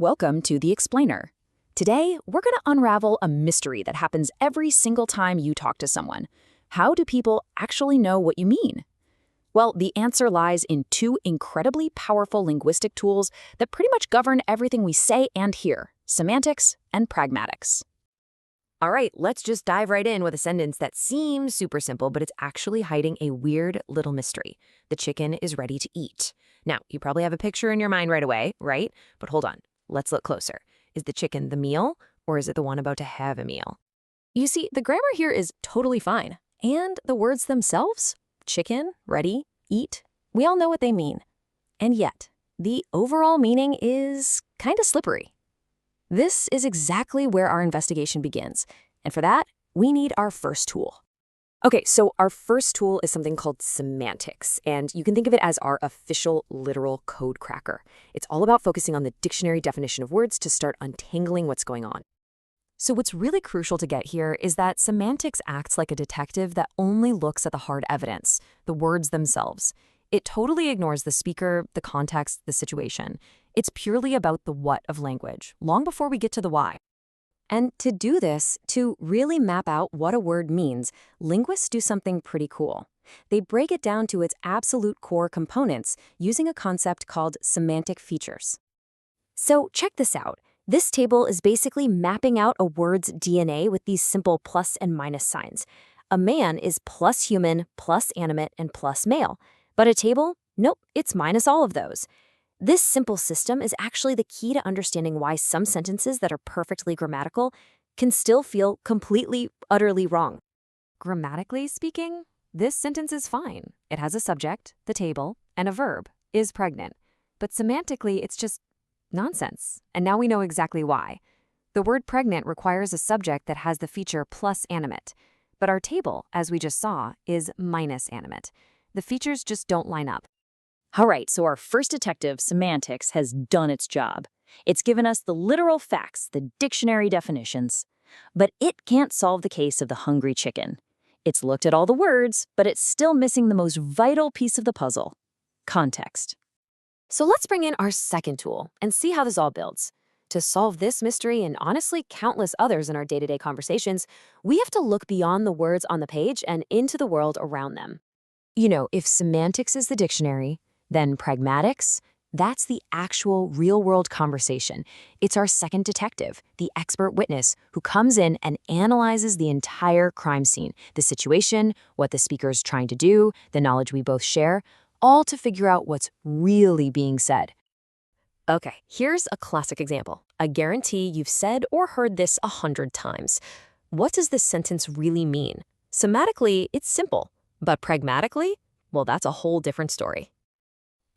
Welcome to The Explainer. Today, we're going to unravel a mystery that happens every single time you talk to someone. How do people actually know what you mean? Well, the answer lies in two incredibly powerful linguistic tools that pretty much govern everything we say and hear: semantics and pragmatics. All right, let's just dive right in with a sentence that seems super simple, but it's actually hiding a weird little mystery. The chicken is ready to eat. Now, you probably have a picture in your mind right away, right? But hold on, let's look closer. Is the chicken the meal, or is it the one about to have a meal? You see, the grammar here is totally fine. And the words themselves, chicken, ready, eat, we all know what they mean. And yet, the overall meaning is kind of slippery. This is exactly where our investigation begins. And for that, we need our first tool. Okay, so our first tool is something called semantics, and you can think of it as our official literal code cracker. It's all about focusing on the dictionary definition of words to start untangling what's going on. So what's really crucial to get here is that semantics acts like a detective that only looks at the hard evidence, the words themselves. It totally ignores the speaker, the context, the situation. It's purely about the what of language, long before we get to the why. And to do this, to really map out what a word means, linguists do something pretty cool. They break it down to its absolute core components using a concept called semantic features. So check this out. This table is basically mapping out a word's DNA with these simple plus and minus signs. A man is plus human, plus animate, and plus male. But a table? Nope, it's minus all of those. This simple system is actually the key to understanding why some sentences that are perfectly grammatical can still feel completely, utterly wrong. Grammatically speaking, this sentence is fine. It has a subject, the table, and a verb, is pregnant. But semantically, it's just nonsense. And now we know exactly why. The word pregnant requires a subject that has the feature plus animate. But our table, as we just saw, is minus animate. The features just don't line up. All right, so our first detective, semantics, has done its job. It's given us the literal facts, the dictionary definitions. But it can't solve the case of the hungry chicken. It's looked at all the words, but it's still missing the most vital piece of the puzzle: context. So let's bring in our second tool and see how this all builds. To solve this mystery and honestly countless others in our day-to-day conversations, we have to look beyond the words on the page and into the world around them. You know, if semantics is the dictionary, then pragmatics, that's the actual real-world conversation. It's our second detective, the expert witness, who comes in and analyzes the entire crime scene, the situation, what the speaker's trying to do, the knowledge we both share, all to figure out what's really being said. Okay, here's a classic example. I guarantee you've said or heard this 100 times. What does this sentence really mean? Semantically, it's simple, but pragmatically, well, that's a whole different story.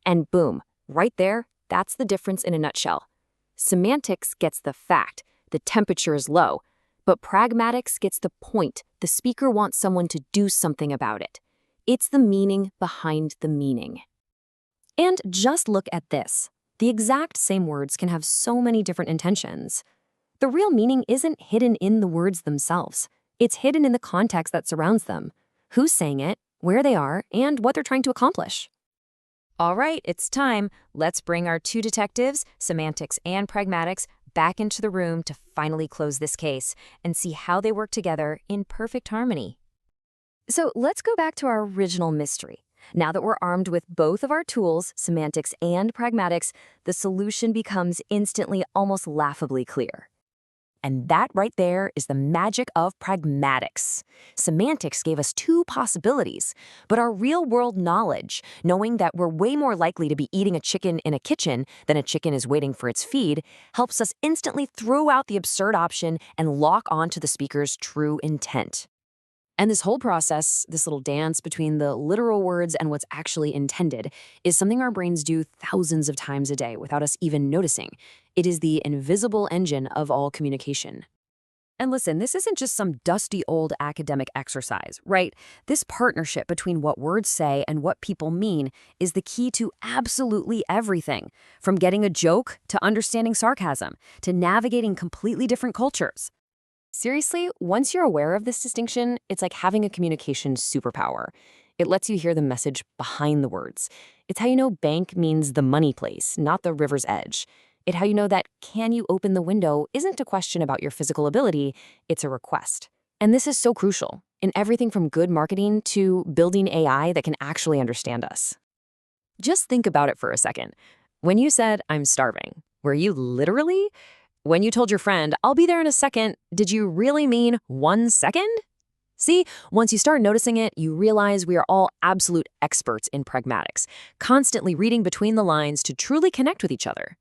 And boom, right there, that's the difference in a nutshell. Semantics gets the fact, the temperature is low, but pragmatics gets the point. The speaker wants someone to do something about it. It's the meaning behind the meaning. And just look at this. The exact same words can have so many different intentions. The real meaning isn't hidden in the words themselves. It's hidden in the context that surrounds them. Who's saying it, where they are, and what they're trying to accomplish. All right, it's time. Let's bring our two detectives, semantics and pragmatics, back into the room to finally close this case and see how they work together in perfect harmony. So let's go back to our original mystery. Now that we're armed with both of our tools, semantics and pragmatics, the solution becomes instantly, almost laughably clear. And that right there is the magic of pragmatics. Semantics gave us two possibilities, but our real-world knowledge, knowing that we're way more likely to be eating a chicken in a kitchen than a chicken is waiting for its feed, helps us instantly throw out the absurd option and lock onto the speaker's true intent. And this whole process, this little dance between the literal words and what's actually intended, is something our brains do thousands of times a day without us even noticing. It is the invisible engine of all communication. And listen, this isn't just some dusty old academic exercise, right? This partnership between what words say and what people mean is the key to absolutely everything, from getting a joke to understanding sarcasm to navigating completely different cultures. Seriously, once you're aware of this distinction, it's like having a communication superpower. It lets you hear the message behind the words. It's how you know bank means the money place, not the river's edge. It's how you know that "can you open the window" isn't a question about your physical ability, it's a request. And this is so crucial in everything from good marketing to building AI that can actually understand us. Just think about it for a second. When you said, "I'm starving," were you literally? When you told your friend, "I'll be there in a second," did you really mean 1 second? See, once you start noticing it, you realize we are all absolute experts in pragmatics, constantly reading between the lines to truly connect with each other.